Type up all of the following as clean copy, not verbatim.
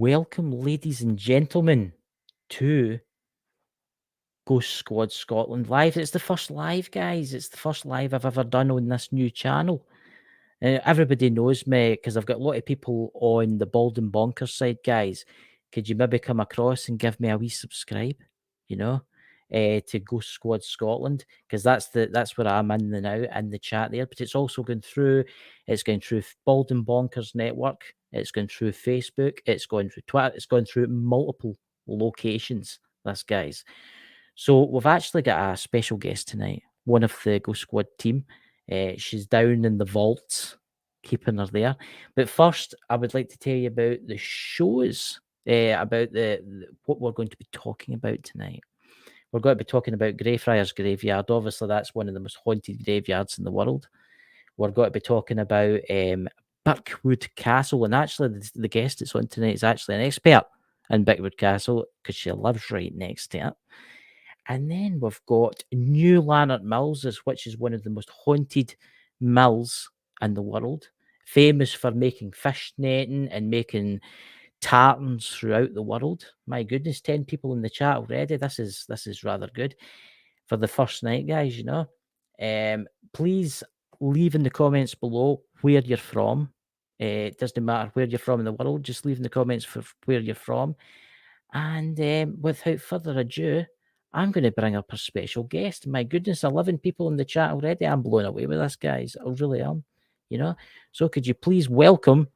welcome, ladies and gentlemen, to Ghost Squad Scotland Live. It's the first live, guys. It's the first live I've ever done on this new channel. Everybody knows me because I've got a lot of people on the Bald and Bonkers side, guys. Could you maybe come across and give me a wee subscribe, to Ghost Squad Scotland? Because that's where I'm in the now in the chat there. But it's also going through Bald and Bonkers Network. It's going through Facebook. It's going through Twitter. It's going through multiple locations. This, guys. So we've actually got a special guest tonight, one of the Ghost Squad team. She's down in the vaults, keeping her there. But first, I would like to tell you about the shows, about what we're going to be talking about tonight. We're going to be talking about Greyfriars Graveyard. Obviously, that's one of the most haunted graveyards in the world. We're going to be talking about Birkwood Castle. And actually, the guest that's on tonight is actually an expert in Birkwood Castle because she lives right next to it. And then we've got New Lanark Mills, which is one of the most haunted mills in the world, famous for making fish netting and making tartans throughout the world. My goodness, 10 people in the chat already. This is rather good for the first night, guys. Please leave in the comments below where you're from. It doesn't matter where you're from in the world. Just leave in the comments for where you're from. And without further ado, I'm going to bring up a special guest. My goodness, 11 people in the chat already. I'm blown away with this, guys. I really am. So could you please welcome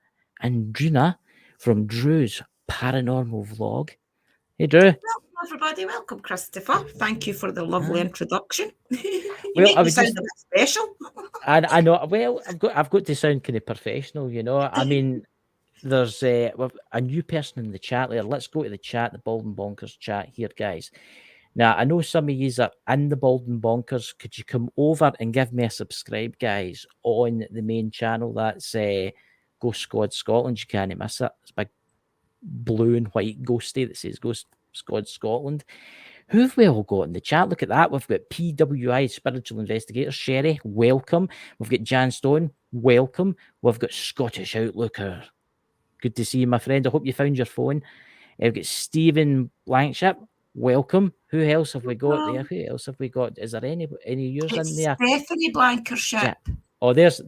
Andrina from Drew's Paranormal Vlog? Hey, Drew. Welcome, everybody. Welcome, Christopher. Thank you for the lovely introduction. you Well, make me sound a bit special. I know. Well, I've got to sound kind of professional, I mean, there's a new person in the chat there. Let's go to the chat, the Bald and Bonkers chat here, guys. Now, I know some of you are in the Bald and Bonkers. Could you come over and give me a subscribe, guys, on the main channel? That's Ghost Squad Scotland. You can't miss it. It's a big blue and white ghosty that says Ghost Squad Scotland. Who have we all got in the chat? Look at that. We've got PWI Spiritual Investigator, Sherry, welcome. We've got Jan Stone, welcome. We've got Scottish Outlooker. Good to see you, my friend. I hope you found your phone. We've got Stephen Blankship. Welcome. Who else have we got there? Who else have we got? Is there any yours in there? Stephanie Blankership. Oh, there's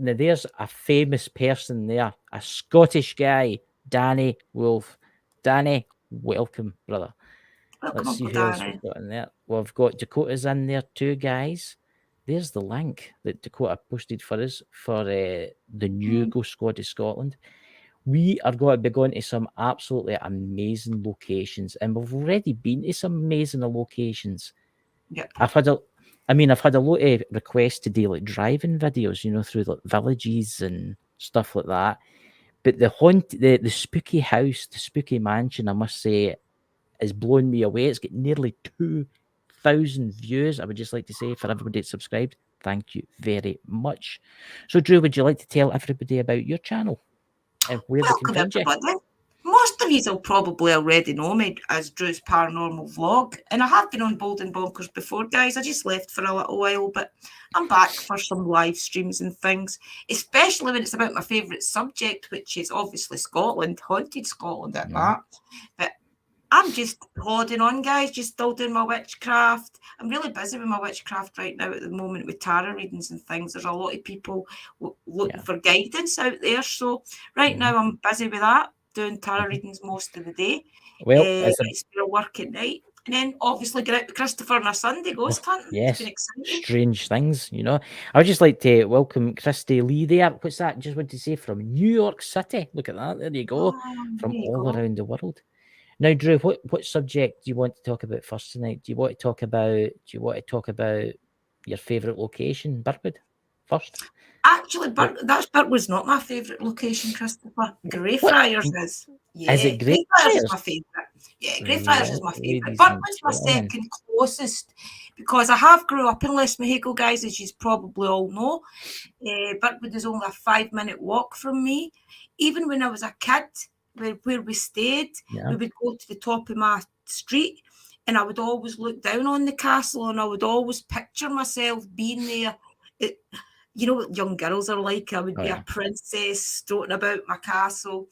a famous person there. A Scottish guy, Danny Wolf. Danny, welcome, brother. Welcome, Let's see who else we've got in there. We've got Dakota's in there too, guys. There's the link that Dakota posted for us for the new Ghost Squad of Scotland. We are going to be going to some absolutely amazing locations, and we've already been to some amazing locations. Yep. I've had a lot of requests to do like driving videos, through like villages and stuff like that. But the spooky house, the spooky mansion, I must say, is blowing me away. It's got nearly 2,000 views. I would just like to say, for everybody that's subscribed, thank you very much. So, Drew, would you like to tell everybody about your channel? And where welcome, everybody. Most of you will probably already know me as Drew's Paranormal Vlog, and I have been on Bald and Bonkers before, guys. I just left for a little while, but I'm back for some live streams and things, especially when it's about my favourite subject, which is obviously Scotland, haunted Scotland at that. But I'm just plodding on, guys, just still doing my witchcraft. I'm really busy with my witchcraft right now at the moment with tarot readings and things. There's a lot of people looking for guidance out there. So right now I'm busy with that, doing tarot readings most of the day. Well, it's been a work at night. And then obviously Christopher on a Sunday ghost hunting. Yes, strange things, I would just like to welcome Christy Lee there. What's that? Just want to say from New York City. Look at that. There you go. From all around the world. Now, Drew, what subject do you want to talk about first tonight? Do you want to talk about your favourite location, Birkwood, first? Actually, Birkwood's not my favourite location, Christopher. Greyfriars is. Yeah, is it Greyfriars is my favourite. Yeah, Greyfriars is my favourite. Birkwood's my second closest because I have grew up in Lesmahago, guys, as you probably all know. Birkwood is only a 5-minute walk from me. Even when I was a kid, where we stayed, we would go to the top of my street and I would always look down on the castle and I would always picture myself being there. You know what young girls are like. I would be a princess strutting about my castle.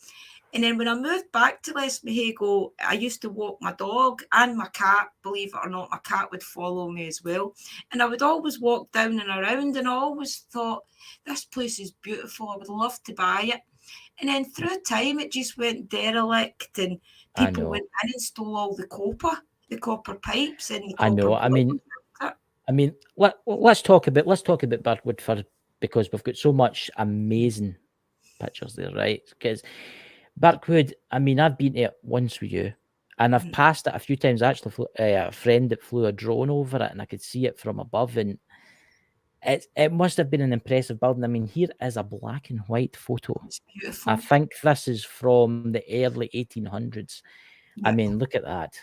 And then when I moved back to Lesmahago, I used to walk my dog and my cat. Believe it or not, my cat would follow me as well. And I would always walk down and around, and I always thought, this place is beautiful. I would love to buy it. And then through time, it just went derelict, and I people know. went in and stole all the copper pipes and the I copper know. I mean, bottles. let's talk about Birkwood because we've got so much amazing pictures there, right? Because Birkwood, I mean, I've been to it once with you, and I've passed it a few times. Actually, a friend that flew a drone over it, and I could see it from above, and it must have been an impressive building. I mean, here is a black and white photo. It's beautiful. I think this is from the early 1800s. Yeah. I mean, look at that.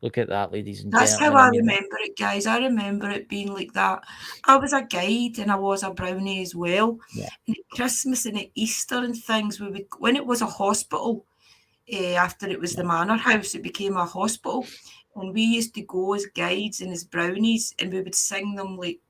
Look at that, ladies and That's gentlemen. how I remember it, guys. I remember it being like that. I was a guide and I was a brownie as well. Yeah. And at Christmas and at Easter and things, we would, when it was a hospital, after it was the manor house, it became a hospital. And we used to go as guides and as brownies, and we would sing them like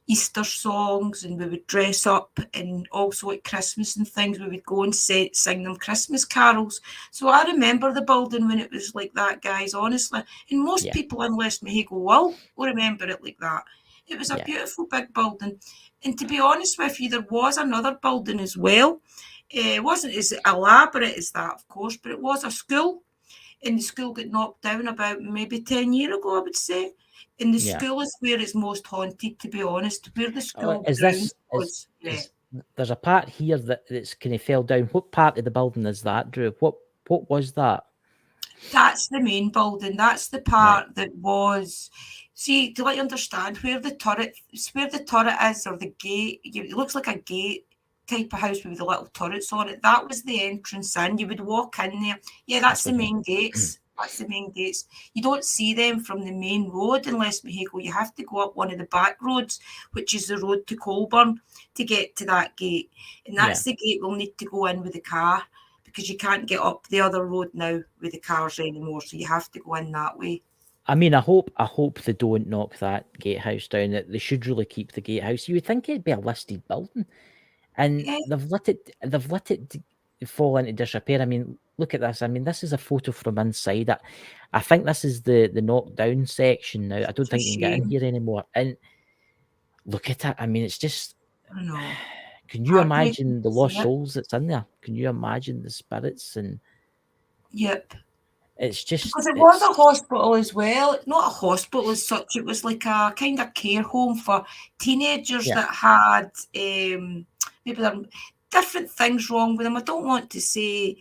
Easter songs, and we would dress up, and also at Christmas and things we would go and sing them Christmas carols. So I remember the building when it was like that, guys, honestly. And most people in Lesmahago will remember it like that. It was a beautiful big building. And to be honest with you, there was another building as well. It wasn't as elaborate as that, of course, but it was a school. And the school got knocked down about maybe 10 years ago, I would say. And the school is where it's most haunted, to be honest. Where the school was. There's a part here that's kind of fell down. What part of the building is that, Drew? What was that? That's the main building. That's the part that was. See, to let you understand where the turret is, or the gate. It looks like a gate type of house with the little turrets on it. That was the entrance in. You would walk in there. Yeah, that's the main gates. That's the main gates. You don't see them from the main road in Lesmahago. You have to go up one of the back roads, which is the road to Colburn, to get to that gate. And that's the gate we'll need to go in with the car, because you can't get up the other road now with the cars anymore. So you have to go in that way. I mean, I hope they don't knock that gatehouse down. That they should really keep the gatehouse. You would think it'd be a listed building, and they've let it fall into disrepair. I mean, look at this. I mean, this is a photo from inside. I think this is the knocked down section now. I don't think you can get in here anymore. And look at it. I mean, it's just. I know. Can you imagine the lost souls that's in there? Can you imagine the spirits and? Yep. It's just because it was a hospital as well. Not a hospital as such. It was like a kind of care home for teenagers that had maybe different things wrong with them. I don't want to say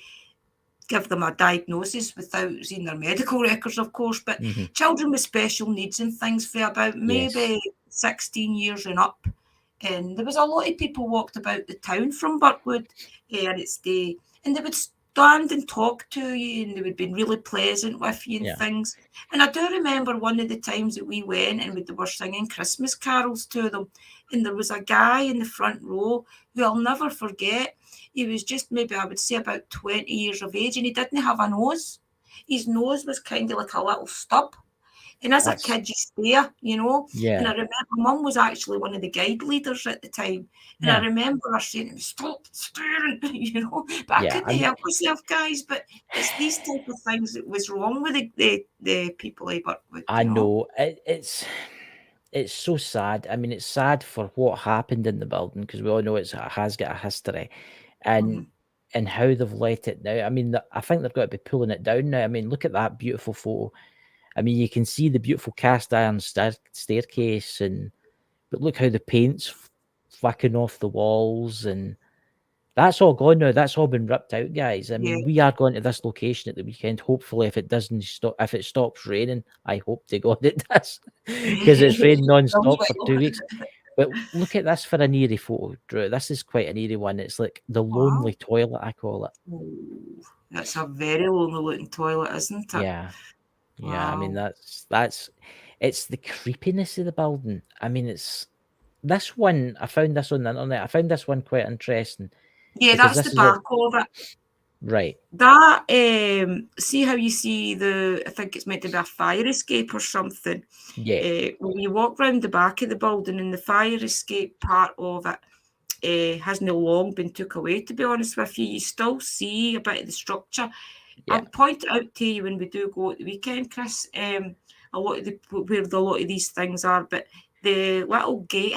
give them a diagnosis without seeing their medical records, of course, but children with special needs and things for about maybe 16 years and up. And there was a lot of people walked about the town from Birkwood, and they would stand and talk to you, and they would be really pleasant with you and things. And I do remember one of the times that we went and they were singing Christmas carols to them, and there was a guy in the front row who I'll never forget. He was just maybe, I would say, about 20 years of age, and he didn't have a nose. His nose was kind of like a little stub. And as a kid, you stare, you know. Yeah. And I remember Mum was actually one of the guide leaders at the time. And I remember her saying, stop staring, you know. But I couldn't help myself, guys. But it's these type of things that was wrong with the people I work with. I know. It's so sad. I mean, it's sad for what happened in the building, because we all know it has got a history. And how they've let it now. I mean, I think they've got to be pulling it down now. I mean, look at that beautiful photo. I mean, you can see the beautiful cast iron staircase, but look how the paint's flicking off the walls, and that's all gone now. That's all been ripped out, guys. I mean, we are going to this location at the weekend. Hopefully, if it stops raining, I hope to God it does, because it's rained non-stop for 2 weeks. But look at this for an eerie photo, Drew. This is quite an eerie one. It's like the lonely toilet, I call it. Oh, that's a very lonely looking toilet, isn't it? Yeah. Yeah, I mean, it's the creepiness of the building. I mean, it's this one. I found this on the internet. I found this one quite interesting. Yeah, that's the back of it. Right. That see how you see I think it's meant to be a fire escape or something. Yeah. When you walk round the back of the building, and the fire escape part of it hasn't long been took away, to be honest with you. You still see a bit of the structure. Yeah. I'll point it out to you when we do go at the weekend, Chris, a lot of where a lot of these things are, but the little gate,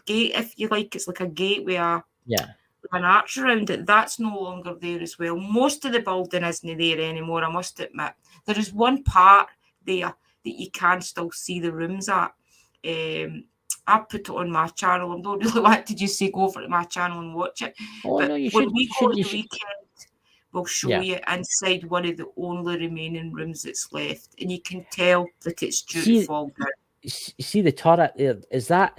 if you like, it's like a gate with an arch around it, that's no longer there as well. Most of the building isn't there anymore, I must admit. There is one part there that you can still see the rooms at. I put it on my channel. I don't really want to just say go over to my channel and watch it. Oh, but no, you when should. we go to the weekend, we'll show you inside one of the only remaining rooms that's left, and you can tell that it's due to fall down. See the turret there? Is that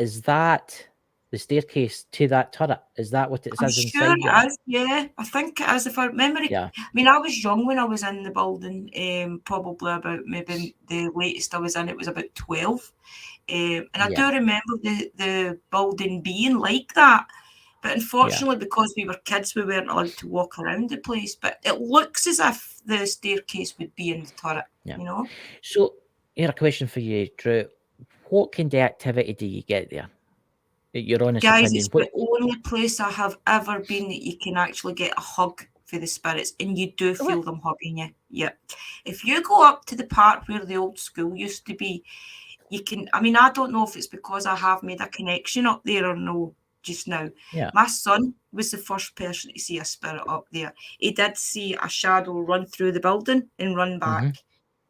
the staircase to that turret? Is that what it says inside? I'm sure it is, yeah. I think it is, if I remember it. Yeah. I mean, I was young when I was in the building, probably about, maybe the latest I was in it was about 12. And I do remember the building being like that. But unfortunately, because we were kids, we weren't allowed to walk around the place. But it looks as if the staircase would be in the turret, you know? So, here a question for you, Drew. What kind of activity do you get there? Your honest Guys, opinion. it's the only place I have ever been that you can actually get a hug for the spirits, and you do feel them hugging you. Yep. If you go up to the part where the old school used to be, you can, I mean, I don't know if it's because I have made a connection up there or no just now. Yeah. My son was the first person to see a spirit up there. He did see a shadow run through the building and run back.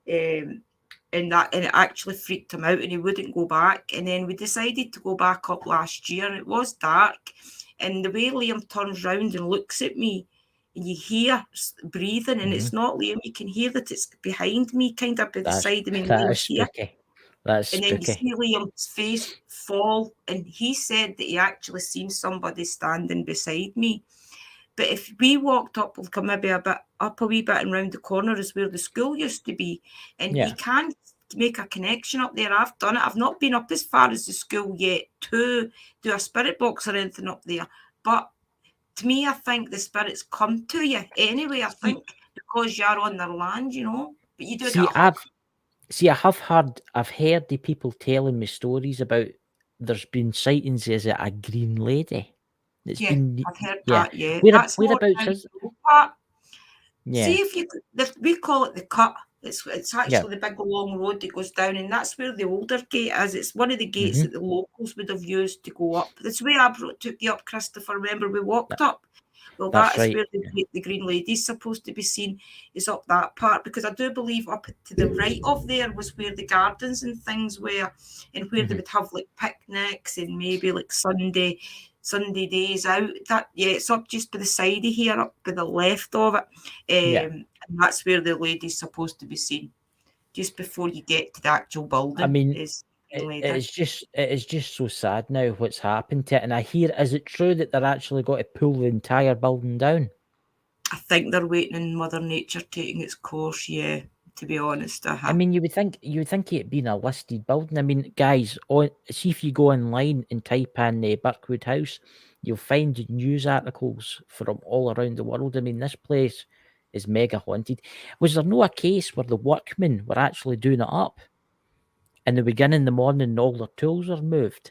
And it actually freaked him out, and he wouldn't go back. And then we decided to go back up last year, and it was dark. And the way Liam turns round and looks at me, and you hear breathing, and it's not Liam, you can hear that it's behind me, kind of by the side of me. That is spooky. That's and then you see Liam's face fall, and he said that he actually seen somebody standing beside me. But if we walked up, like maybe a bit up a wee bit and round the corner is where the school used to be, and you can make a connection up there. I've done it. I've not been up as far as the school yet to do a spirit box or anything up there. But to me, I think the spirits come to you anyway. I think because you're on their land, you know. But you do I've heard the people telling me stories about there's been sightings as a green lady. I've heard that. Yeah, whereabouts is it? See if you we call it the cut. It's actually the big long road that goes down, and that's where the older gate is. It's one of the gates that the locals would have used to go up. That's the way I took you up, Christopher. Remember, we walked up. Well, that's right. Where the Green Lady's supposed to be seen, is up that part, because I do believe up to the right of there was where the gardens and things were, and where they would have like picnics and maybe like Sunday days out. It's up just by the side of here, up by the left of it. And that's where the lady's supposed to be seen, just before you get to the actual building. I mean, it is just so sad now what's happened to it. And I hear, is it true that they're actually got to pull the entire building down? I think they're waiting on Mother Nature taking its course, to be honest. I mean, you would think it being a listed building. I mean, guys, see if you go online and type in Birkwood House, you'll find news articles from all around the world. I mean, this place is mega haunted. Was there no a case where the workmen were actually doing it up, and they begin in the morning and all their tools are moved?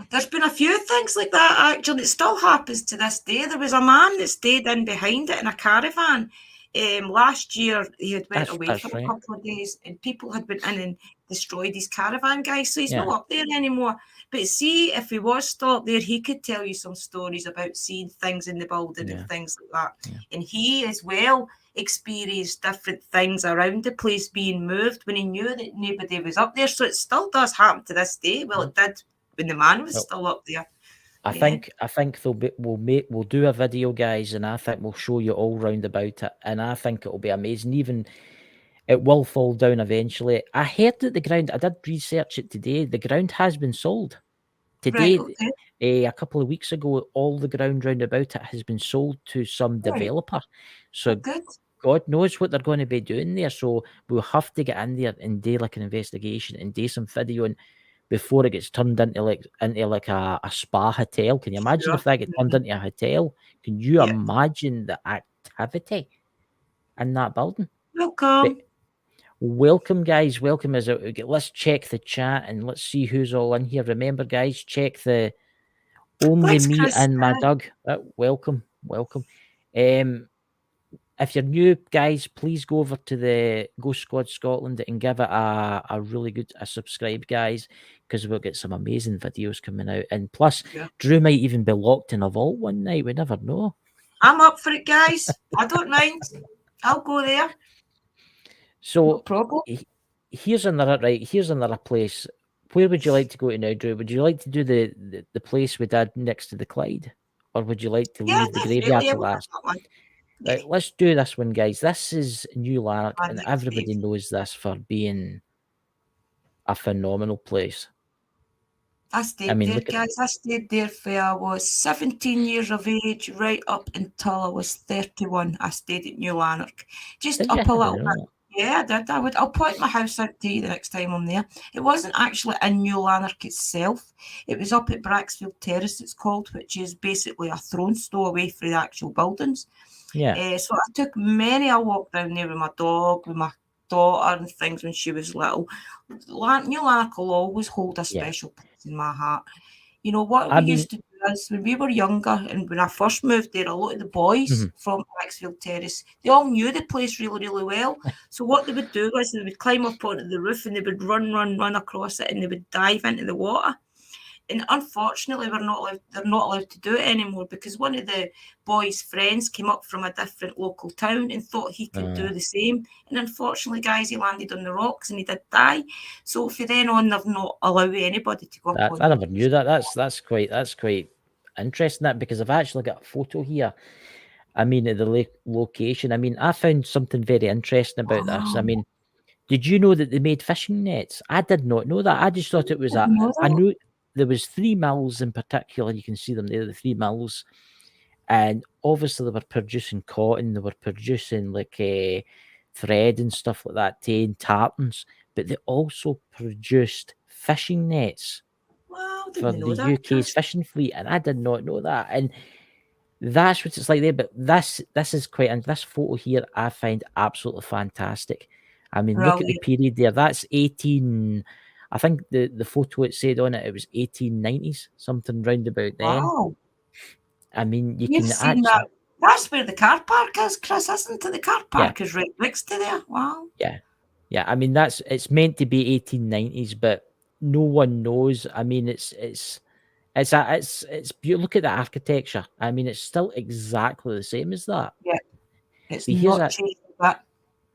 There's been a few things like that, actually. It still happens to this day. There was a man that stayed in behind it in a caravan. Last year, he had went away for a couple of days, and people had been in and destroyed his caravan, guys. So he's not up there anymore. But see, if he was still up there, he could tell you some stories about seeing things in the building and things like that. And he as well experienced different things around the place being moved when he knew that nobody was up there. So it still does happen to this day. Well, it did when the man was still up there. I think we'll do a video, guys, and I think we'll show you all round about it, and I think it'll be amazing. Even it will fall down eventually. I heard that the ground, I did research it today, the ground has been sold today. A couple of weeks ago, all the ground round about it has been sold to some developer. So God knows what they're going to be doing there. So we'll have to get in there and do like an investigation and do some video before it gets turned into like a spa hotel. Can you imagine if that gets turned into a hotel? Can you imagine the activity in that building? Welcome, guys. Welcome. Let's check the chat and let's see who's all in here. Remember, guys, check the Only Thanks, me Chris. and my Doug. Welcome. If you're new, guys, please go over to the Ghost Squad Scotland and give it a really good subscribe, guys, because we'll get some amazing videos coming out. And plus, Yeah. Drew might even be locked in a vault one night. We never know. I'm up for it, guys. I don't mind. I'll go there. No So problem. here's another place. Where would you like to go to now, Drew? Would you like to do the place we did next to the Clyde? Or would you like to Yeah, leave the graveyard definitely. to last? That one. Yeah. Right, let's do this one, guys. This is New Lanark, My and next everybody fave. knows this for being a phenomenal place. I stayed mean, there, look at- guys. I stayed there for I was 17 years of age, right up until I was 31. I stayed at New Lanark. Just Did up you? a I little didn't know bit. Yeah, I did. I'll point my house out to you the next time I'm there. It wasn't actually in New Lanark itself. It was up at Braxfield Terrace, it's called, which is basically a throne stowaway for the actual buildings. Yeah. So I took many a walk down there with my dog, with my daughter and things when she was little. New Lanark will always hold a Yeah. special place in my heart. You know, what I we mean- used to do is when we were younger and when I first moved there, a lot of the boys Mhm. from Braxfield Terrace, they all knew the place really, really well. So what they would do was they would climb up onto the roof and they would run across it and they would dive into the water. And unfortunately, they're not allowed to do it anymore because one of the boys' friends came up from a different local town and thought he could do the same. And unfortunately, guys, he landed on the rocks and he did die. So from then on, they've not allowed anybody to go up on I never knew that. That's quite interesting, that, because I've actually got a photo here. I mean, at the location. I mean, I found something very interesting about this. I Wow. mean, did you know that they made fishing nets? I did not know that. I just thought it was didn't know I that. knew there was 3 mills in particular. You can see them there, the 3 mills. And obviously they were producing cotton, they were producing like thread and stuff like that, and tartans, but they also produced fishing nets Wow, for didn't know the that. UK's Chris. fishing fleet, and I did not know that. And that's what it's like there. But this is quite, and this photo here I find absolutely fantastic. I mean, look at the Brilliant. period there. That's 18. I think the photo it said on it was 1890s, something round about then. Wow. I mean, you You've can seen actually, that. That's where the car park is, Chris, isn't it? The car Yeah. park is right next to there. Wow. yeah. I mean, it's meant to be 1890s, but no one knows. I mean, it's beautiful. Look at the architecture. I mean, it's still exactly the same as that. It's But here's not that- changed that.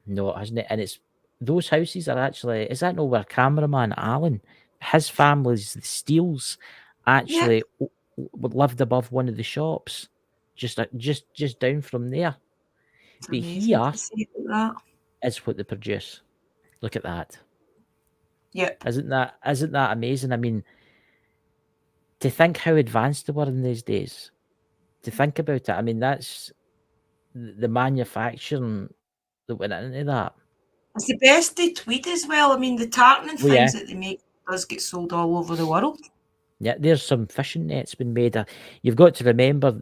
No, it hasn't it? And it's those houses are actually, is that not where cameraman Alan, his family's the Steels, actually lived above one of the shops, just down from there. It's But amazing here to see that. is what they produce. Look at that. Yep. Isn't that amazing? I mean, to think how advanced they were in these days. To think about it, I mean, that's the manufacturing that went into that. It's the best they tweed as well. I mean, the tartan and Oh, yeah. things that they make does get sold all over the world. Yeah, there's some fishing nets been made. You've got to remember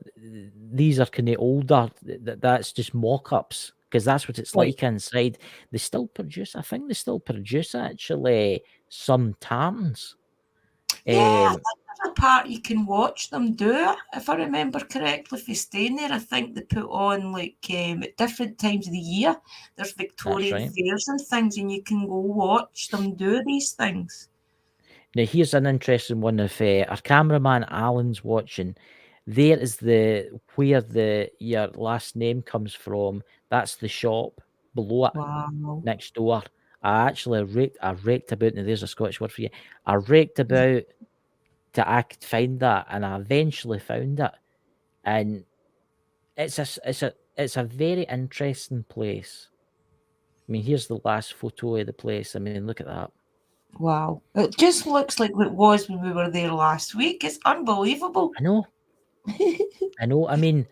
these are kind of older. That's just mock-ups because that's what it's Right. like inside. They still produce. I think they still produce actually some tartans. Yeah, I think there's a part you can watch them do it. If I remember correctly, if you stay in there, I think they put on like at different times of the year. There's Victorian right. fairs and things, and you can go watch them do these things. Now, here's an interesting one. If our cameraman Alan's watching, there is where your last name comes from. That's the shop below it, Wow. next door. I raked about. Now, there's a Scottish word for you. I raked about I could find that, and I eventually found it. And it's a very interesting place. I mean, here's the last photo of the place. I mean, look at that. Wow. It just looks like it was when we were there last week. It's unbelievable. I know. I know. I mean,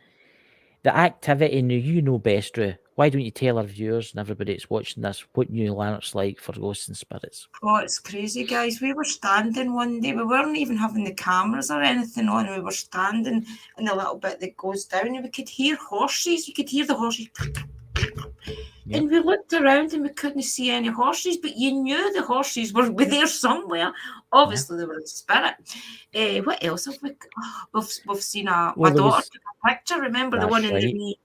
the activity. Now, you know best, Drew. Why don't you tell our viewers and everybody that's watching this what New Lanark's like for ghosts and spirits? Oh, it's crazy, guys. We were standing one day. We weren't even having the cameras or anything on. We were standing in the little bit that goes down and we could hear horses. You could hear the horses. And we looked around and we couldn't see any horses, but you knew the horses were there somewhere. Obviously, they were in spirit. What else have we? We've seen my daughter took a picture. Remember the one in the wee?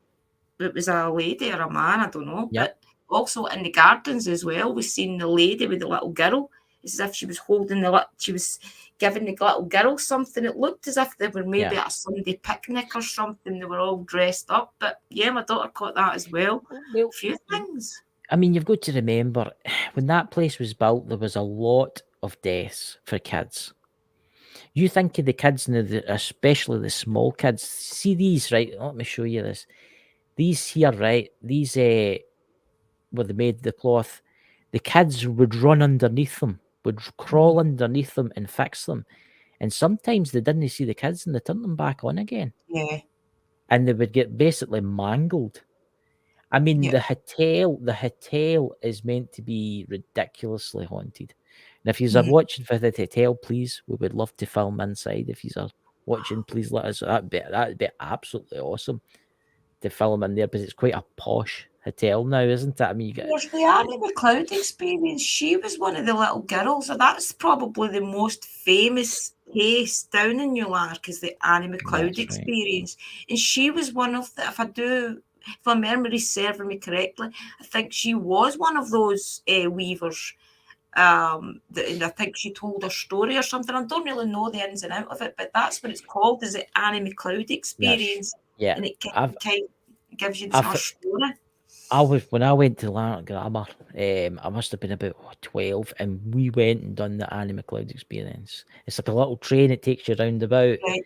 It was a lady or a man, I don't know. Yep. But also in the gardens as well, we've seen the lady with the little girl. It's as if she was holding she was giving the little girl something. It looked as if they were maybe at a Sunday picnic or something. They were all dressed up. But yeah, my daughter caught that as well. A few things. I mean, you've got to remember, when that place was built, there was a lot of deaths for kids. You think of the kids, especially the small kids. See these, right? Let me show you this. These here, right? These where they made the cloth. The kids would run underneath them, would crawl underneath them and fix them. And sometimes they didn't see the kids and they turned them back on again. Yeah. And they would get basically mangled. I mean, the hotel is meant to be ridiculously haunted. And if you're watching for the hotel, please, we would love to film inside. If you're watching, please let us. That'd be absolutely awesome to film in there, because it's quite a posh hotel now, isn't it? I mean, there's the Annie McLeod experience. She was one of the little girls, so that's probably the most famous case down in New Lark, is the Annie McLeod experience. Right. And she was one of the, if my memory serves me correctly, I think she was one of those weavers. And I think she told her story or something. I don't really know the ins and out of it, but that's what it's called, is the Annie McLeod experience. Yeah. And it kind of gives you the story. When I went to Lanark Grammar, I must have been about 12, and we went and done the Annie McLeod experience. It's like a little train, it takes you round about. Right.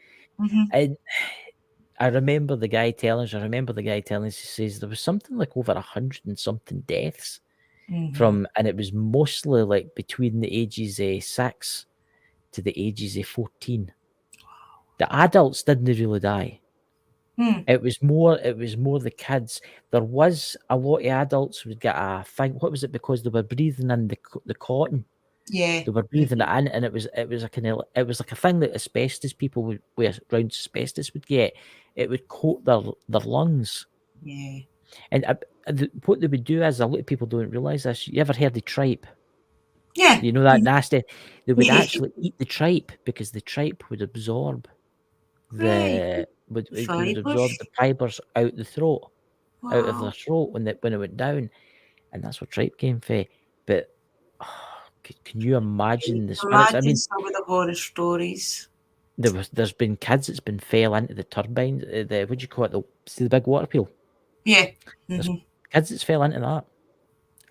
And I remember the guy telling us, he says there was something like over 100 and something deaths and it was mostly like between the ages of 6 to the ages of 14. The adults didn't really die. It was more the kids. There was a lot of adults would get a thing. What was it? Because they were breathing in the cotton. Yeah, they were breathing it in, and it was like a thing that asbestos people would wear around asbestos would get. It would coat their lungs. Yeah, and what they would do is, a lot of people don't realize this. You ever heard of tripe? Yeah, you know that nasty. They would actually eat the tripe, because the tripe would absorb would absorb the fibers out the throat, out of their throat when it went down, and that's where tripe came from. But can you imagine the spirits? I mean, some of the horror stories. There's been kids that's been fell into the turbines. What do you call it? The big water peel. Yeah, there's kids that's fell into that,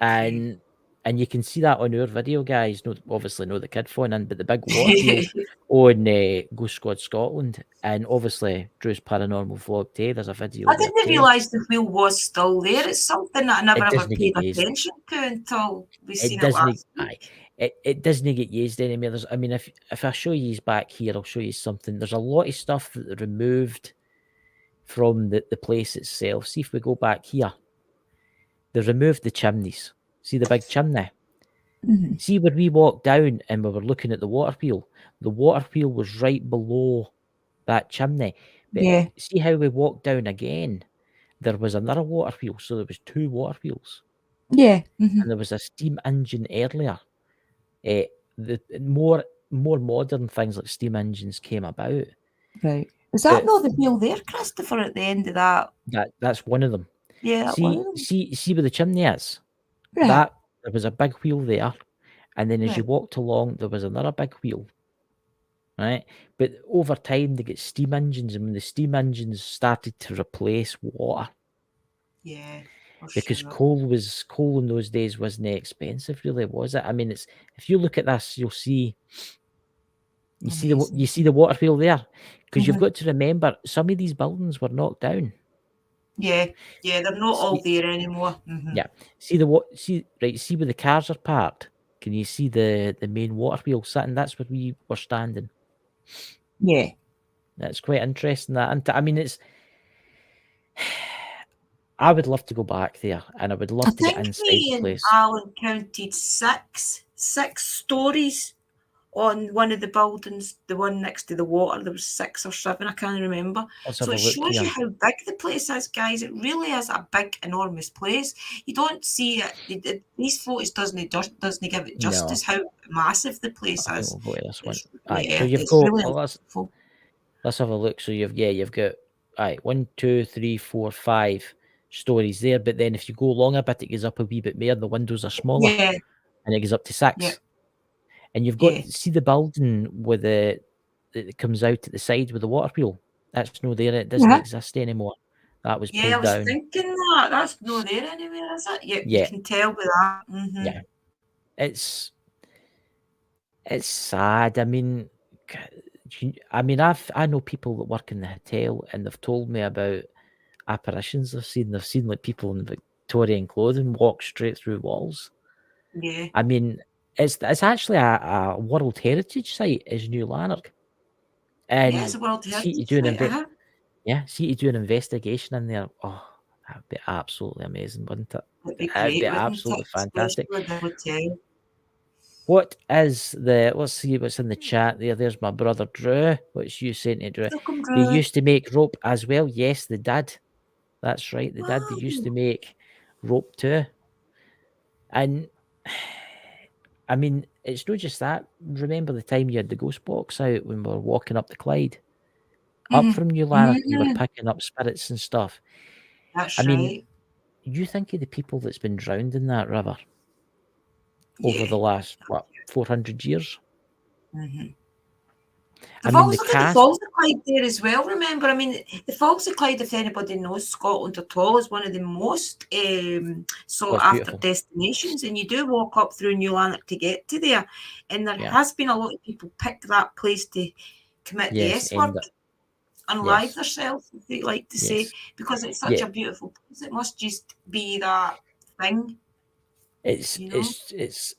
and you can see that on our video, guys. Obviously not the kid falling in, but the big water peel on Ghost Squad Scotland, and obviously Drew's Paranormal Vlog too. There's a video. I didn't realise the wheel was still there. It's something that I never ever paid attention to until we seen it last week. It doesn't get used anymore. I mean, if I show you back here, I'll show you something. There's a lot of stuff that they removed from the place itself. See if we go back here. They removed the chimneys. See the big chimney? See where we walked down and we were looking at the water wheel? The water wheel was right below that chimney. But see how we walked down again? There was another water wheel, so there was 2 water wheels. Yeah. And there was a steam engine earlier. The more modern things like steam engines came about. Right. Is that not the wheel there, Christopher, at the end of that? That's one of them. Yeah, see where the chimney is? Right. There was a big wheel there, and then as you walked along, there was another big wheel. Right? But over time, they get steam engines, and when the steam engines started to replace water, because coal in those days wasn't expensive, really, was it? I mean, it's, if you look at this, you'll see. You see the water wheel there, because you've got to remember, some of these buildings were knocked down. Yeah, they're not all there anymore. Yeah, see where the cars are parked. Can you see the main water wheel sitting? That's where we were standing. Yeah, that's quite interesting. And I mean, it's. I would love to go back there, and I would love to get inside the place. Alan counted six stories on one of the buildings, the one next to the water. There was 6 or 7, I can't remember. Let's So have a it look shows here. you how big the place is, guys. It really is a big, enormous place. You don't see it. These photos doesn't give it No. justice how massive the place I think is. we'll go to this one. It's, Aye, yeah, so you've it's got. really Well, beautiful. let's have a look. So you've got 1, 2, 3, 4, 5 stories there. But then if you go along a bit, it goes up a wee bit more. The windows are smaller, Yeah, and it goes up to 6. Yeah. And you've got Yeah. see the building with that comes out at the side with the water wheel. That's no there. It doesn't Yeah. exist anymore. That was yeah. I pulled was down. thinking that that's not there anywhere, is it? Yeah, Yeah. you can tell with that. Mhm. Yeah. It's sad. I mean, I know people that work in the hotel, and they've told me about apparitions they've seen. They've seen like people in Victorian clothing walk straight through walls. Yeah. I mean, it's actually a World Heritage Site, is New Lanark. And Yeah, it's a World see you Heritage do an Site. see you do an investigation in there. Oh, that'd be absolutely amazing, wouldn't it? It'd be That'd great, be wouldn't absolutely it? fantastic. Especially with the hotel. What is the? Let's see what's in the chat there. There's my brother Drew. What's you saying to Drew? Welcome, They Drew. used to make rope as well. Yes, they did. That's right, they did. They used to make rope too. And I mean, it's not just that. Remember the time you had the ghost box out when we were walking up the Clyde? Up Mhm. from New Lanark, you were Mhm. picking up spirits and stuff. That's I mean, right. you think of the people that's been drowned in that river over Yeah. the last, 400 years? Mhm. I They've mean, also got the Falls of Clyde there as well, remember? I mean, the Falls of Clyde, if anybody knows Scotland at all, is one of the most sought after beautiful. destinations. And you do walk up through New Lanark to get to there. And there Yeah. has been a lot of people pick that place to commit the Yes, S word, end it. unlive Yes. themselves, if they like to say, Yes. because it's such Yeah. a beautiful place. It must just be that thing. It's You know? it's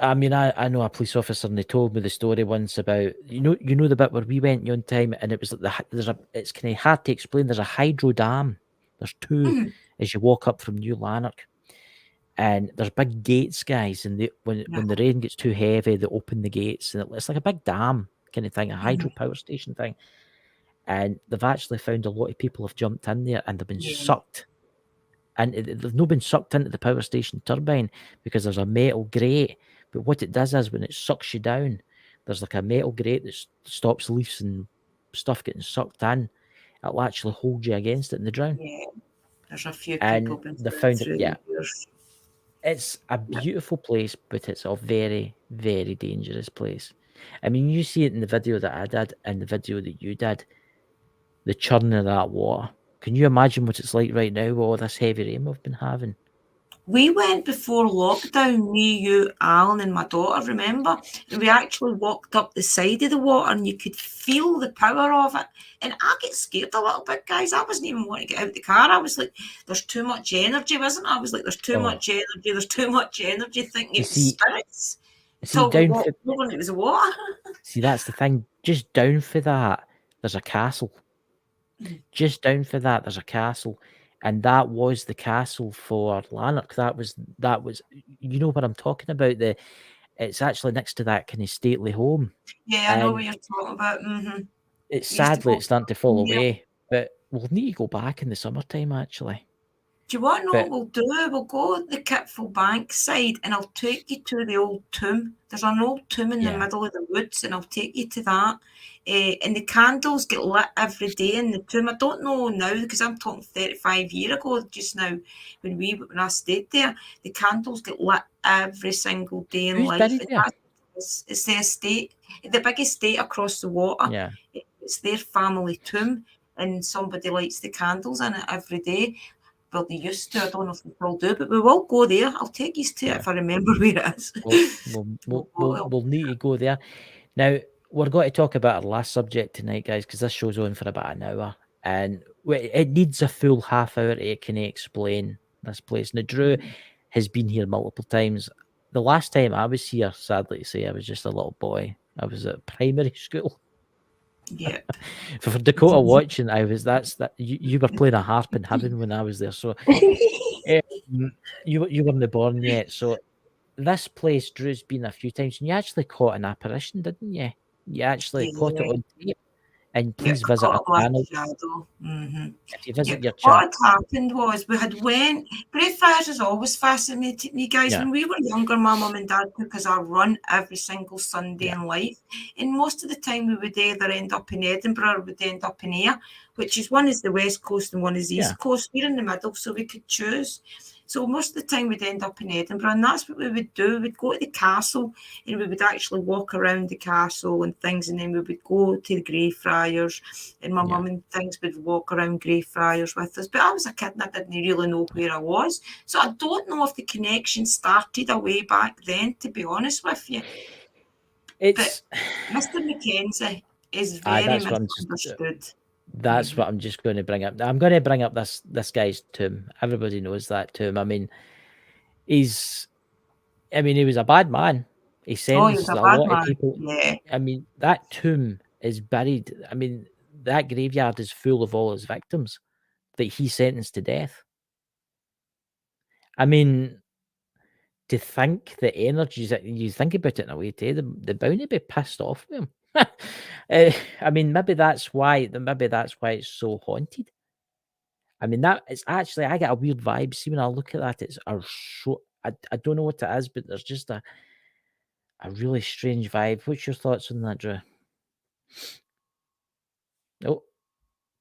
I mean, I know a police officer, and they told me the story once about you know the bit where we went one time, and it was like it's kind of hard to explain. There's a hydro dam. There's 2 Mhm. as you walk up from New Lanark, and there's big gates, guys. And when the rain gets too heavy, they open the gates, and it's like a big dam kind of thing, a hydro power station thing. And they've actually found a lot of people have jumped in there, and they've been Yeah. sucked. And they've not been sucked into the power station turbine because there's a metal grate. But what it does is when it sucks you down, there's like a metal grate that stops leaves and stuff getting sucked in. It'll actually hold you against it and they drown. Yeah. There's a few And people been they found it. through Yeah, the years. it's a beautiful place, but it's a very, very dangerous place. I mean, you see it in the video that I did and the video that you did. The churning of that water. Can you imagine what it's like right now with all this heavy rain we've been having? We went before lockdown, me, you, Alan, and my daughter, remember? And we actually walked up the side of the water and you could feel the power of it. And I get scared a little bit, guys. I wasn't even wanting to get out of the car. I was like, there's too much energy, wasn't it? I was like, there's too much energy. There's too much energy thinking it was spirits. Until we walked over and it was water. See, that's the thing. Just down for that, there's a castle. Just down for that, there's a castle. And that was the castle for Lanark. That was you know what I'm talking about. It's actually next to that kind of stately home. Yeah, I know what you're talking about. It's sadly it's starting to fall away. But we'll need to go back in the summertime actually. Do you want to know what we'll do? We'll go the Kitful Bank side and I'll take you to the old tomb. There's an old tomb in the middle of the woods and I'll take you to that. And the candles get lit every day in the tomb. I don't know now because I'm talking 35 years ago just now when I stayed there. The candles get lit every single day in life. It's the estate, the big estate across the water. Yeah. It's their family tomb and somebody lights the candles in it every day. Well, they used to. I don't know if they still do, but we will go there. I'll take you to it if I remember where it is. We'll need to go there. Now, we're going to talk about our last subject tonight, guys, because this show's on for about an hour. And it needs a full half hour to kind of explain this place. Now, Drew has been here multiple times. The last time I was here, sadly to say, I was just a little boy. I was at primary school. Yeah. For Dakota watching, you were playing a harp in heaven when I was there. So you weren't born yet. So this place Drew's been a few times, and you actually caught an apparition, didn't you? You actually caught it Yeah. on tape. And Yeah, please I visit caught our a black channel. shadow. Mhm. If you visit your What channel, had happened was we had went. Greyfriars has always fascinated me, guys. Yeah. When we were younger, my mum and dad took us our run every single Sunday Yeah. in life, and most of the time we would either end up in Edinburgh or we'd end up in Ayr, which is one is the west coast and one is the Yeah. east coast. We're in the middle, so we could choose. So most of the time we'd end up in Edinburgh, and that's what we would do. We'd go to the castle, and we would actually walk around the castle and things, and then we would go to the Greyfriars, and my Yeah. mum and things would walk around Greyfriars with us. But I was a kid and I didn't really know where I was. So I don't know if the connection started away back then, to be honest with you. it's Mr. Mackenzie is Aye, very that's what I'm just- misunderstood. that's what I'm just going to bring up. I'm going to bring up this guy's tomb. Everybody knows that tomb. I mean, he was a bad man. He Oh, he sentenced was a a bad lot man. of people. Yeah. I mean, that tomb is buried. I mean, that graveyard is full of all his victims that he sentenced to death. I mean, to think the energies that you think about it in a way, they're bound to be pissed off with him. I mean, maybe that's why it's so haunted. I mean, that it's actually I get a weird vibe. See, when I look at that, it's a so I don't know what it is, but there's just a really strange vibe. What's your thoughts on that, Drew? Oh,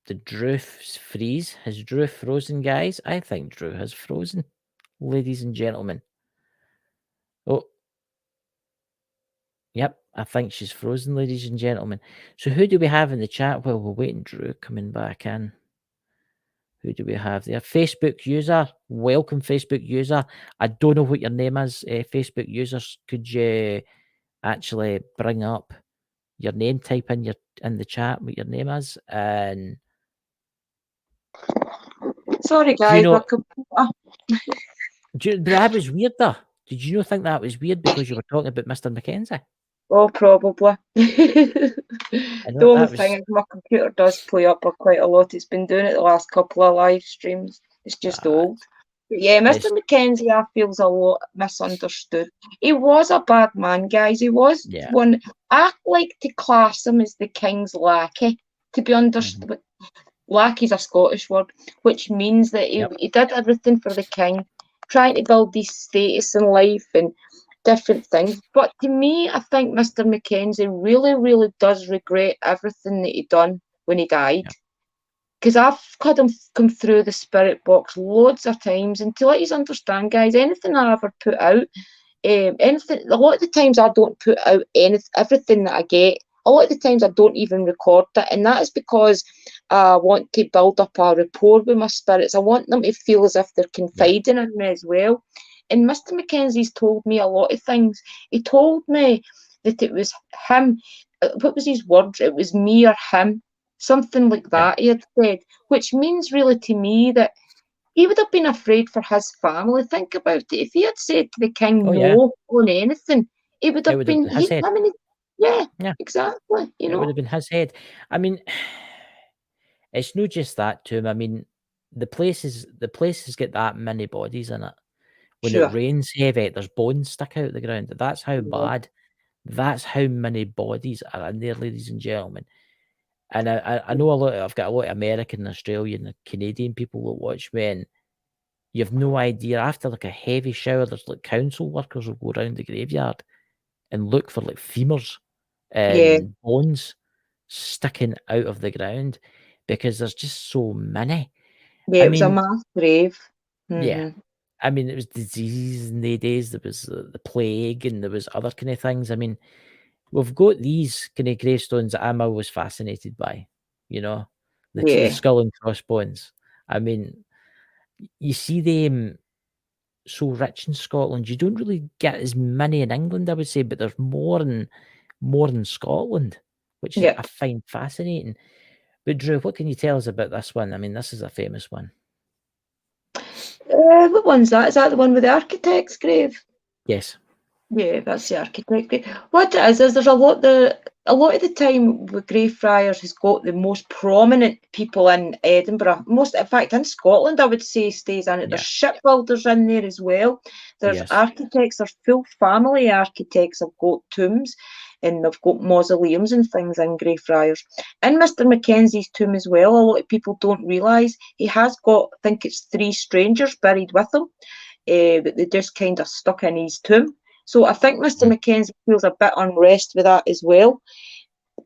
did Drew freeze? Has Drew frozen, guys? I think Drew has frozen, ladies and gentlemen. Oh, yep, I think she's frozen, ladies and gentlemen. So who do we have in the chat while we're waiting, Drew, coming back in? Who do we have there? Facebook user. Welcome, Facebook user. I don't know what your name is, Facebook users. Could you actually bring up your name, type in the chat what your name is? And Sorry, do you guys. know my computer. that was weird though? Did you not think that was weird because you were talking about Mr. Mackenzie? Oh, probably. The know only that thing was- is my computer does play up quite a lot. It's been doing it the last couple of live streams. It's just old. But yeah, Mr. It's- Mackenzie, I feels a lot misunderstood. He was a bad man, guys. He was Yeah. one. I like to class him as the king's lackey. To be understood, lackey's a Scottish word, which means that he did everything for the king, trying to build his status in life and different things. But to me, I think Mr. Mackenzie really, really does regret everything that he done when he died. Because I've had him come through the spirit box loads of times, and to let you understand, guys, anything I ever put out, anything, a lot of the times I don't put out everything that I get. A lot of the times I don't even record it, and that is because I want to build up a rapport with my spirits. I want them to feel as if they're confiding in me as well. And Mr. Mackenzie's told me a lot of things. He told me that it was him. What was his words? It was me or him. Something like that he had said, which means really to me that he would have been afraid for his family. Think about it. If he had said to the king no on anything, it would have been his head. Yeah, exactly. It would have been his head. I mean, it's not just that tomb. I mean, the places get that many bodies in it. When it rains heavy, there's bones stuck out the ground. That's how bad. That's how many bodies are in there, ladies and gentlemen. And I know I've got a lot of American, Australian, and Canadian people that watch me, and you have no idea. After like a heavy shower, there's like council workers will go around the graveyard and look for like femurs and bones sticking out of the ground because there's just so many. Yeah, it was a mass grave. Yeah. I mean, it was diseases in the days. There was the plague and there was other kind of things. I mean, we've got these kind of gravestones that I'm always fascinated by, the skull and crossbones. I mean, you see them so rich in Scotland. You don't really get as many in England, I would say, but there's more in Scotland, which I find fascinating. But Drew, what can you tell us about this one? I mean, this is a famous one. What one's that? Is that the one with the architect's grave? Yes. Yeah, that's the architect. What it is there's a lot of the time with Greyfriars has got the most prominent people in Edinburgh. Most, in fact, in Scotland, I would say stays in it. There's Yeah. shipbuilders in there as well. There's Yes. architects. There's full family architects have got tombs, and they've got mausoleums and things in Greyfriars. In Mr. Mackenzie's tomb as well, a lot of people don't realise he has got, I think it's 3 strangers buried with him, that they just kind of stuck in his tomb. So I think Mr. Mm. Mackenzie feels a bit unrest with that as well.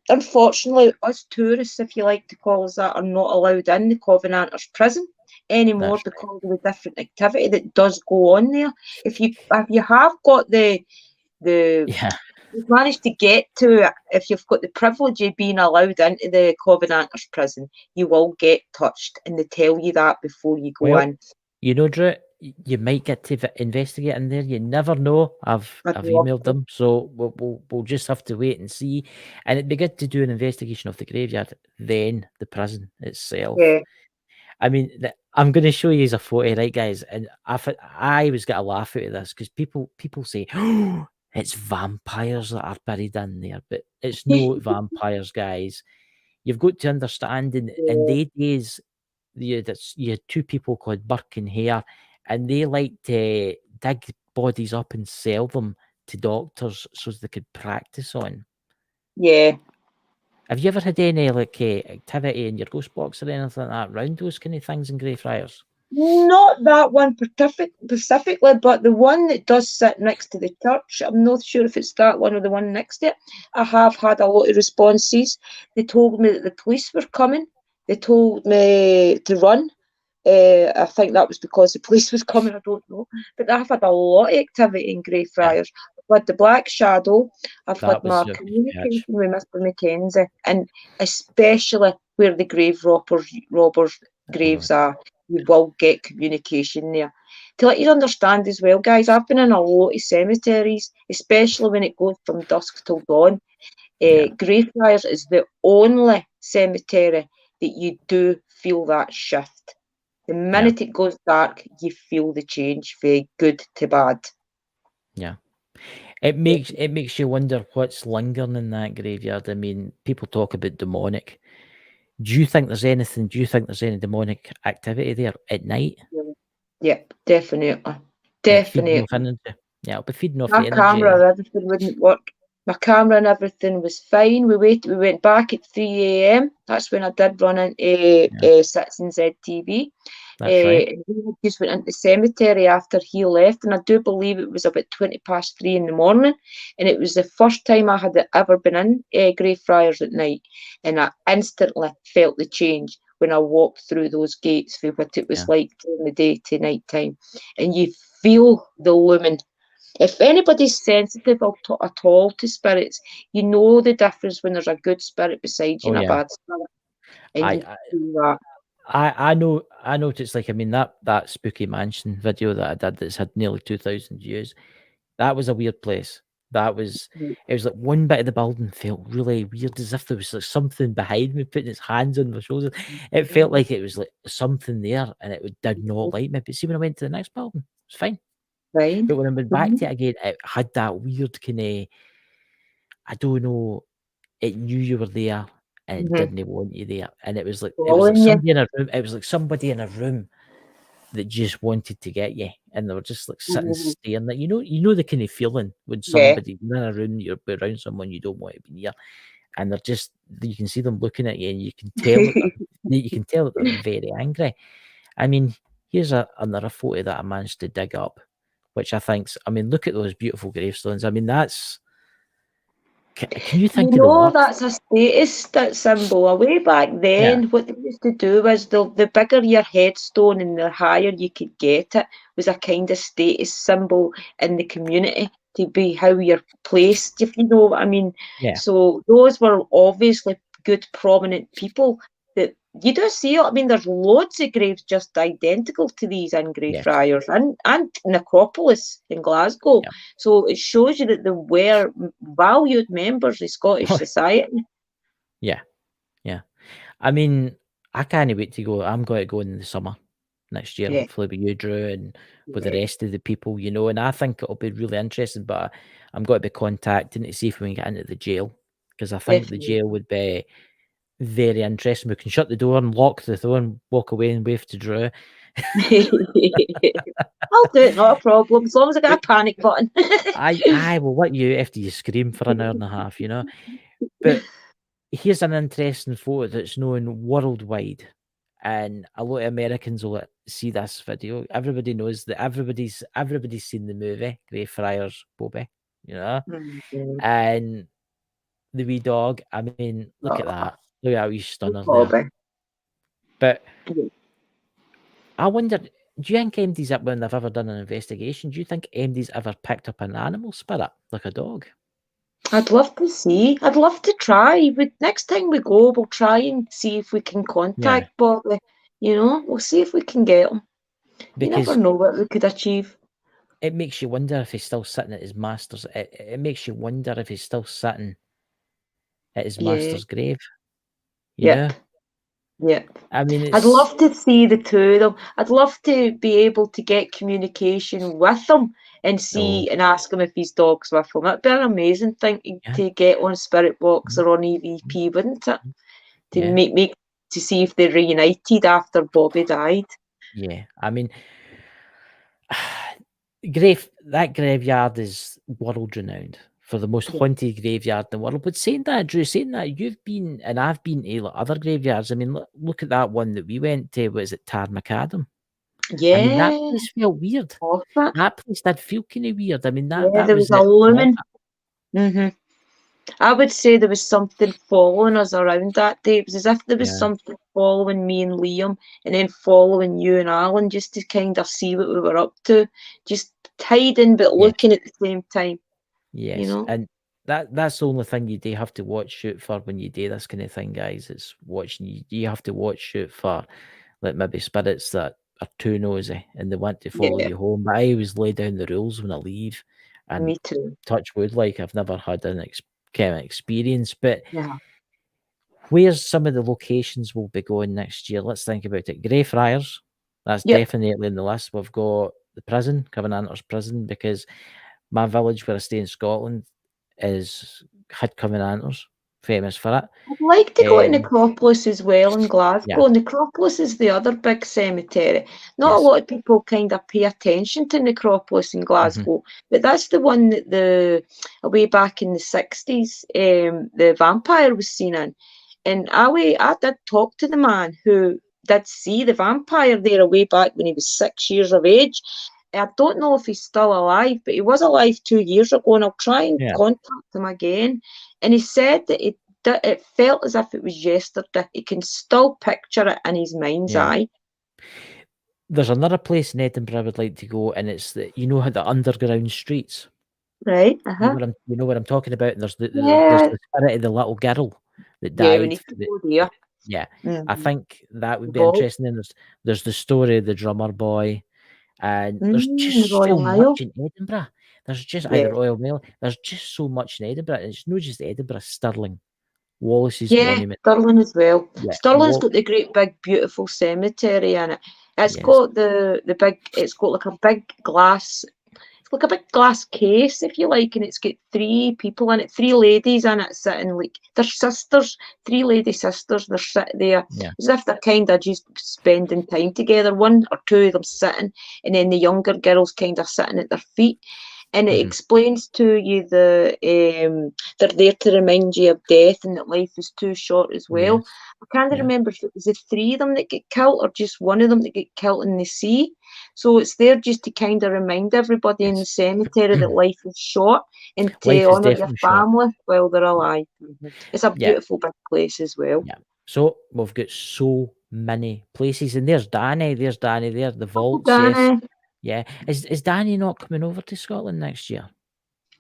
Unfortunately, us tourists, if you like to call us that, are not allowed in the Covenanters prison anymore That's because of the different activity that does go on there. If you have got the Yeah. you've managed to get to it, if you've got the privilege of being allowed into the Covenanters prison, you will get touched, and they tell you that before you go Well, in. you know, Drew, you might get to investigate in there. You never know. I've I'd love emailed them, so we'll just have to wait and see. And it'd be good to do an investigation of the graveyard, then the prison itself. Yeah. I mean, I'm going to show you a photo, right, guys? And I always get a laugh out of this because people say, "Oh, it's vampires that are buried in there," but it's no vampires, guys. You've got to understand in their days, you had 2 people called Burke and Hare, and they liked to dig bodies up and sell them to doctors so they could practice on. Yeah. Have you ever had any activity in your ghost box or anything like that around those kind of things in Greyfriars? Not that one specifically, but the one that does sit next to the church. I'm not sure if it's that one or the one next to it. I have had a lot of responses. They told me that the police were coming. They told me to run. I think that was because the police was coming. I don't know. But I've had a lot of activity in Greyfriars. I've had the Black Shadow. I've had my communication with Mr. Mackenzie, and especially where the grave robbers' graves are. You will get communication there. To let you understand as well, guys, I've been in a lot of cemeteries, especially when it goes from dusk till dawn. Greyfriars is the only cemetery that you do feel that shift. The minute it goes dark, you feel the change from good to bad. Yeah. It makes you wonder what's lingering in that graveyard. I mean, people talk about demonic. Do you think there's anything? Do you think there's any demonic activity there at night? Yep, definitely. Yeah, it'll be feeding off the energy. My camera and everything wouldn't work. My camera and everything was fine. We went back at 3 a.m. That's when I did run into Citizen ZTV. That's right. We just went into the cemetery after he left, and I do believe it was about 3:20 in the morning, and it was the first time I had ever been in Greyfriars at night, and I instantly felt the change when I walked through those gates for what it was like during the day to night time, and you feel the lumen. If anybody's sensitive at all to spirits, you know the difference when there's a good spirit beside you and a bad spirit. And you feel that. I know it's like, I mean, that Spooky Mansion video that I did that's had nearly 2,000 views, that was a weird place. It was like one bit of the building felt really weird, as if there was like something behind me putting its hands on my shoulders. It felt like it was like something there, and it did not like me. But see, when I went to the next building, it was fine. Right. But when I went back to it again, it had that weird kind of, I don't know, it knew you were there and it didn't want you there. And it was like somebody in a room. It was like somebody in a room that just wanted to get you, and they were just like sitting staring. Like, you know the kind of feeling when somebody you're in a room, you're around someone you don't want to be near, and they're just, you can see them looking at you, and you can tell that they're very angry. I mean, here's another photo that I managed to dig up, which I think's, I mean, look at those beautiful gravestones. I mean, that's, can you think of the word? That's a status symbol. Way back then, what they used to do was the bigger your headstone and the higher you could get it was a kind of status symbol in the community to be how you're placed, if you know what I mean. Yeah. So those were obviously good, prominent people that you do see. I mean, there's loads of graves just identical to these in Greyfriars and Necropolis in Glasgow. Yeah. So it shows you that they were valued members of Scottish society. Yeah. I mean, I can't wait to go. I'm going to go in the summer next year, Yeah. hopefully with you, Drew, and with the Yeah. rest of the people, you know. And I think it'll be really interesting. But I'm going to be contacting to see if we can get into the jail, because I think the Definitely. jail would be very interesting. We can shut the door and lock the door and walk away and wave to Drew. I'll do it, not a problem, as long as I got a panic button. I will let you after you scream for an hour and a half, you know. But here's an interesting photo that's known worldwide, and a lot of Americans will see this video. Everybody knows that everybody's seen the movie Greyfriars Bobby, you know, and the wee dog. I mean, look at that. Look at that wee stunner there. But I wonder, do you think MD's up when they've ever done an investigation? Do you think MD's ever picked up an animal spirit like a dog? I'd love to see. I'd love to try. Next time we go, we'll try and see if we can contact Bobby. You know, we'll see if we can get him. You never Because know what we could achieve. it makes you wonder if he's still sitting at his master's. It makes you wonder if he's still sitting at his master's grave. You know? Yeah. I mean, I'd love to see the two of them. I'd love to be able to get communication with them and see and ask him if his dog's with him. That'd be an amazing thing to get on Spirit Box or on EVP, wouldn't it? To make to see if they're reunited after Bobby died. Yeah, I mean, that graveyard is world renowned for the most haunted graveyard in the world. But saying that, Drew, you've been and I've been to other graveyards. I mean, look at that one that we went to. Was it Tar Macadam? Yeah, I mean, that place felt weird. That place did feel kind of weird. I mean, that there was a lumen. I would say there was something following us around that day. It was as if there was something following me and Liam, and then following you and Alan, just to kind of see what we were up to, just hiding but looking at the same time. Yes, you know? And that's the only thing you do have to watch shoot for when you do this kind of thing, guys. It's watching. You have to watch shoot for, like, maybe spirits that are too nosy and they want to follow you home. But I always lay down the rules when I leave. And me too. Touch wood, like, I've never had an kind of experience. But where's some of the locations we'll be going next year? Let's think about it. Greyfriars, that's definitely in the list. We've got the prison, Covenanters Prison, because my village where I stay in Scotland had Covenanters, famous for it. I'd like to go to Necropolis as well in Glasgow. Necropolis is the other big cemetery. Not a lot of people kind of pay attention to Necropolis in Glasgow, but that's the one that way back in the 60s, the vampire was seen in. And I did talk to the man who did see the vampire there way back when he was 6 years of age. I don't know if he's still alive, but he was alive 2 years ago, and I'll try and contact him again. And he said that it felt as if it was yesterday. He can still picture it in his mind's eye. There's another place in Edinburgh I would like to go, and it's how the underground streets. Right. You know what I'm talking about? And there's the spirit of the little girl that died. We need to go there. Yeah. I think that would be interesting. And there's the story of the drummer boy. And there's just so much in Edinburgh. There's just Royal Mail. There's just so much in Edinburgh. And it's not just Edinburgh, Stirling, Wallace's monument. Stirling as well. Yeah. Stirling's got the great big beautiful cemetery in it. It's got the big. It's got like a big glass. It's like a big glass case, if you like, and it's got 3 people in it, 3 ladies in it sitting like they're sisters, 3 lady sisters. They're sitting there as if they're kind of just spending time together. 1 or 2 of them sitting, and then the younger girls kind of sitting at their feet. And it explains to you they're there to remind you of death and that life is too short as well. I can't remember if it was the 3 of them that get killed or just 1 of them that get killed in the sea. So it's there just to kind of remind everybody in the cemetery that life is short and to honour your family while they're alive. It's a beautiful big place as well. Yeah. So we've got so many places, and there's Danny. There's Danny there. The vaults. Danny. Yeah. Is Danny not coming over to Scotland next year?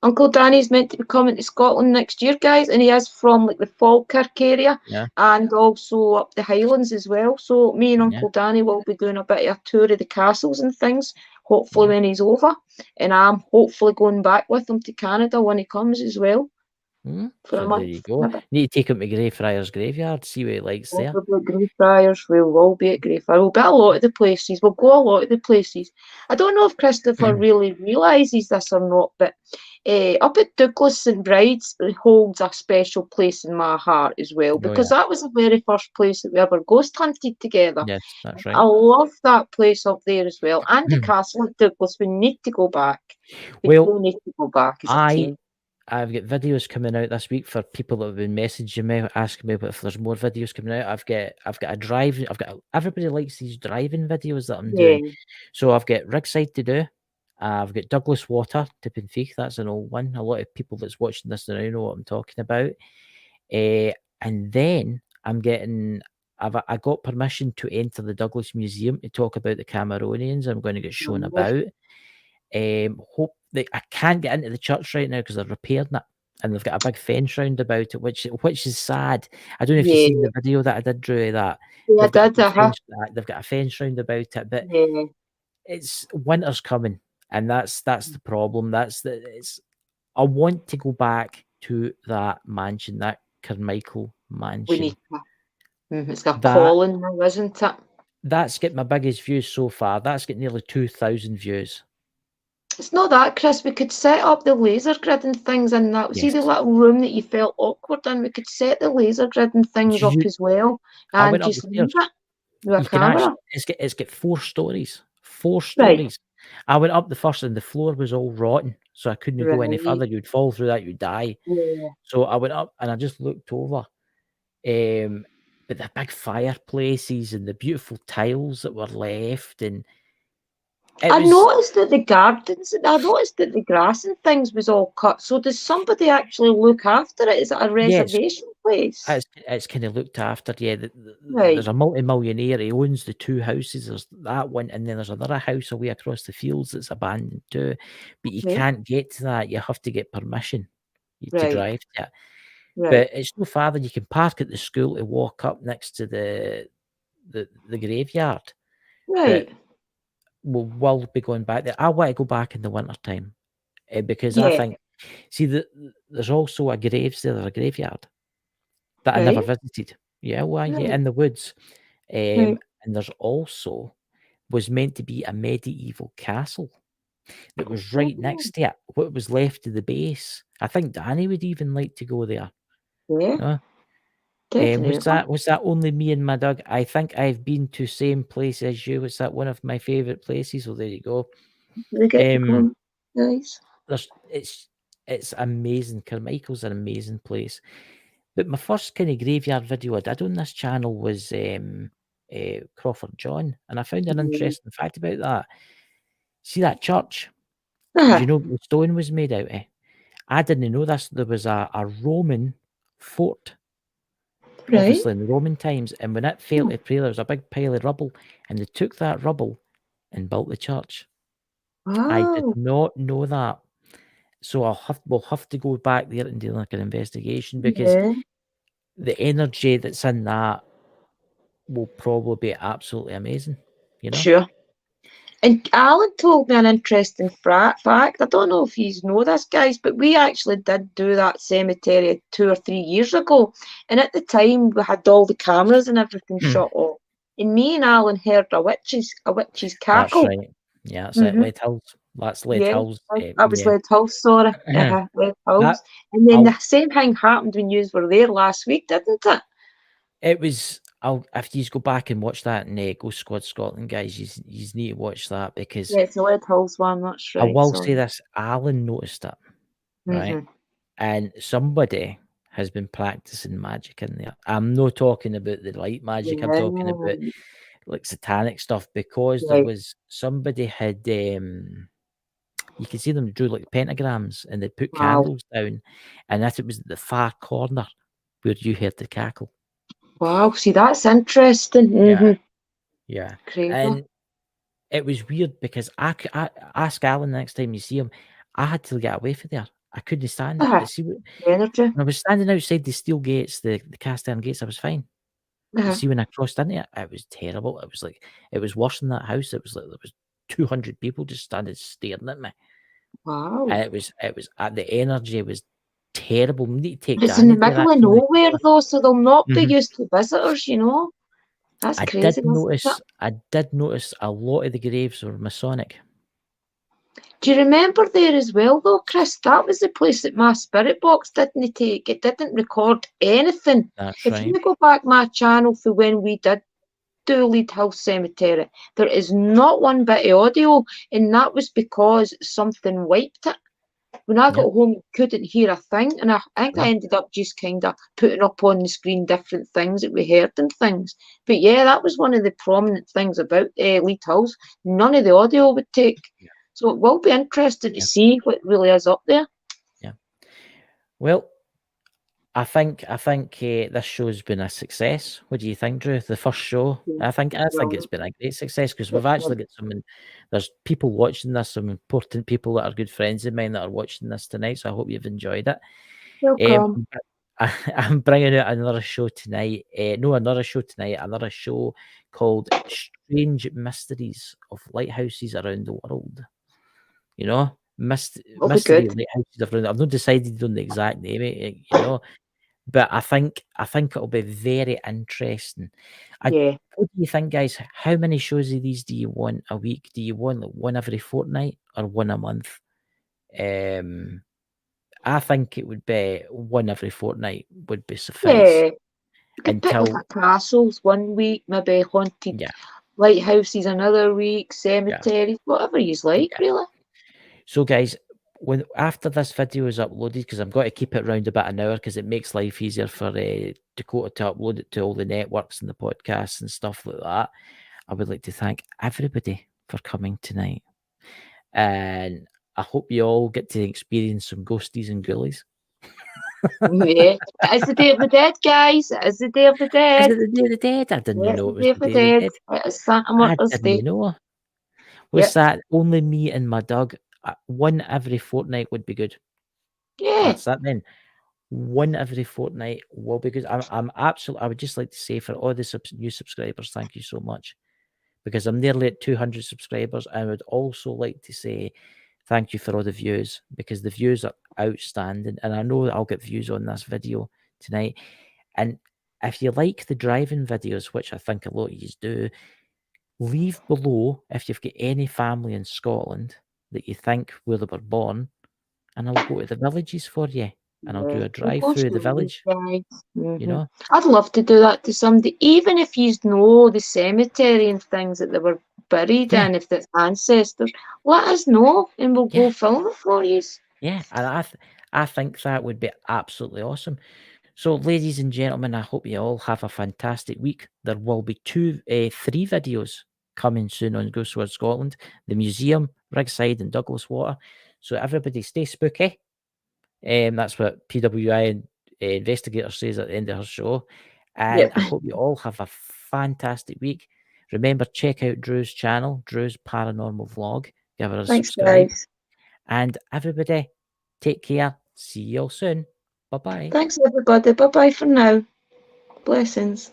Uncle Danny's meant to be coming to Scotland next year, guys, and he is from like the Falkirk area and also up the Highlands as well. So me and Uncle Danny will be doing a bit of a tour of the castles and things, hopefully when he's over. And I'm hopefully going back with him to Canada when he comes as well. for a So there month. you go. maybe. Need to take him to Greyfriars Graveyard, see what he likes there. Probably Greyfriars. We'll all be at Greyfriars. We'll be at a lot of the places. We'll go a lot of the places. I don't know if Christopher really realises this or not, but up at Douglas St Bride's holds a special place in my heart as well, because that was the very first place that we ever ghost hunted together. Yes, that's I right. love that place up there as well. And the castle at Douglas. We need to go back. We Well, do need to go back as a team. I've got videos coming out this week for people that have been messaging me, asking me if there's more videos coming out. I've got a driving. Everybody likes these driving videos that I'm doing. So I've got Rigside to do. I've got Douglas Water to Benfica. That's an old one. A lot of people that's watching this now know what I'm talking about. And then I got permission to enter the Douglas Museum to talk about the Cameronians. I'm going to get shown about. Hope that I can't get into the church right now because they're repairing it, and they've got a big fence round about it, which is sad. I don't know if you've seen the video that I did, Drew. That Yeah, they've got a fence round about it, but it's winter's coming, and that's the problem. I want to go back to that mansion, that Carmichael mansion. We need to. It's got calling now, isn't it? That's got my biggest views so far. That's got nearly 2,000 views. It's not that, Chris. We could set up the laser grid and things in that. See the little room that you felt awkward in? We could set the laser grid and things up as well, and just leave it with a camera. It's got 4 stories. 4 stories. I went up the first, and the floor was all rotten, so I couldn't go any further. You'd fall through that, you'd die. So I went up and I just looked over. But the big fireplaces and the beautiful tiles that were left, and I noticed that the grass and things was all cut. So does somebody actually look after it? Is it a reservation place? It's kind of looked after, yeah. There's a multi-millionaire. He owns the 2 houses. There's that one, and then there's another house away across the fields that's abandoned too. But you can't get to that. You have to get permission to drive to it. But it's no farther. You can park at the school to walk up next to the graveyard. But we'll be going back there. I want to go back in the winter time because I think, there's also a graveyard that I never visited. In the woods. And there's also was meant to be a medieval castle that was right next to it. What was left of the base. I think Danny would even like to go there. Was that only me and my dog? I think I've been to same place as you. Was that one of my favourite places? Well, there you go. Nice. It's amazing. Carmichael's an amazing place. But my first kind of graveyard video I did on this channel was Crawford John, and I found an interesting fact about that. See that church? Do you know what the stone was made out of? I didn't know this. There was a Roman fort, obviously in the Roman times, and when it fell to prayer, there was a big pile of rubble, and they took that rubble and built the church. I did not know that, so we'll have to go back there and do like an investigation, because the energy that's in that will probably be absolutely amazing. Sure. And Alan told me an interesting fact. I don't know if you know this, guys, but we actually did do that cemetery 2 or 3 years ago. And at the time, we had all the cameras and everything shut off. And me and Alan heard a witch's cackle. That's right. Yeah, that's it. Lead Hills. That's Lead Hills. That was Lead Hills, sorry. Lead Hills. And then the same thing happened when you were there last week, didn't it? It was. If you go back and watch that in Ghost Squad Scotland, guys, you need to watch that, because it's the Lead Hills one. That's right. I will say this: Alan noticed it, right? And somebody has been practicing magic in there. I'm not talking about the light magic. I'm talking about like satanic stuff, because there was somebody had. You can see them drew like pentagrams, and they put candles down, and that it was at the far corner where you heard the cackle. Wow, see, that's interesting. Yeah. Crazy. And it was weird, because I ask Alan next time you see him, I had to get away from there. I couldn't stand it. But see, when I was standing outside the steel gates, the cast iron gates, I was fine. You see, when I crossed into it, it was terrible. It was like, it was worse than that house. It was like there was 200 people just standing staring at me. Wow. And it was the energy was terrible. We need to take It's in the Danny there, middle of actually. nowhere though, so they'll not be Mhm. used to visitors, you know. That's I crazy. did notice a lot of the graves were Masonic. Do you remember there as well though, Chris? That was the place that my spirit box didn't take. It didn't record anything. That's If right. you go back my channel for when we did do Lead House Cemetery, there is not one bit of audio, and that was because something wiped it. When I got home, couldn't hear a thing, and I think I ended up just kind of putting up on the screen different things that we heard and things. But yeah, that was one of the prominent things about Lead House. None of the audio would take. Yeah. So it will be interesting to Yeah. see what really is up there. Yeah. Well, I think this show's been a success. What do you think, Drew? The first show, I think it's been a great success because we've actually got there's people watching this, some important people that are good friends of mine that are watching this tonight. So I hope you've enjoyed it. Welcome. I'm bringing out another show tonight. Another show called Strange Mysteries of Lighthouses Around the World. You know, mystery lighthouses around. I've not decided on the exact name, you know. But I think it'll be very interesting. What do you think, guys? How many shows of these do you want a week? Do you want like one every fortnight or one a month? I think it would be one every fortnight would be suffice. Yeah. You could pick like castles one week, maybe haunted lighthouses another week, cemeteries, whatever you like, really. So, guys, after this video is uploaded, because I've got to keep it around about an hour because it makes life easier for Dakota to upload it to all the networks and the podcasts and stuff like that. I would like to thank everybody for coming tonight, and I hope you all get to experience some ghosties and ghoulies. Yeah, it's the Day of the Dead, guys. It's the Day of the Dead. Is it the Day of the Dead? I didn't know it was the Day of the Dead. It's Santa Martha's Day. I didn't know. What's that? Only me and my dog. One every fortnight would be good. Yeah. That's that then. One every fortnight will be good. I'm absolutely. I would just like to say for all the new subscribers, thank you so much, because I'm nearly at 200 subscribers. I would also like to say thank you for all the views, because the views are outstanding, and I know that I'll get views on this video tonight. And if you like the driving videos, which I think a lot of you do, leave below if you've got any family in Scotland that you think where they were born, and I'll go to the villages for you, and I'll do a drive through the village. You know, I'd love to do that to somebody, even if you know the cemetery and things that they were buried in, if it's ancestors. Let us know, and we'll go film it for you. Yeah, and I think that would be absolutely awesome. So, ladies and gentlemen, I hope you all have a fantastic week. There will be 3 videos coming soon on Ghostword Scotland, the museum, Rigside, and Douglas Water. So, everybody stay spooky. That's what PWI investigator says at the end of her show. And I hope you all have a fantastic week. Remember, check out Drew's channel, Drew's Paranormal Vlog. Give her a subscribe. Guys. And everybody, take care. See you all soon. Bye-bye. Thanks, everybody. Bye-bye for now. Blessings.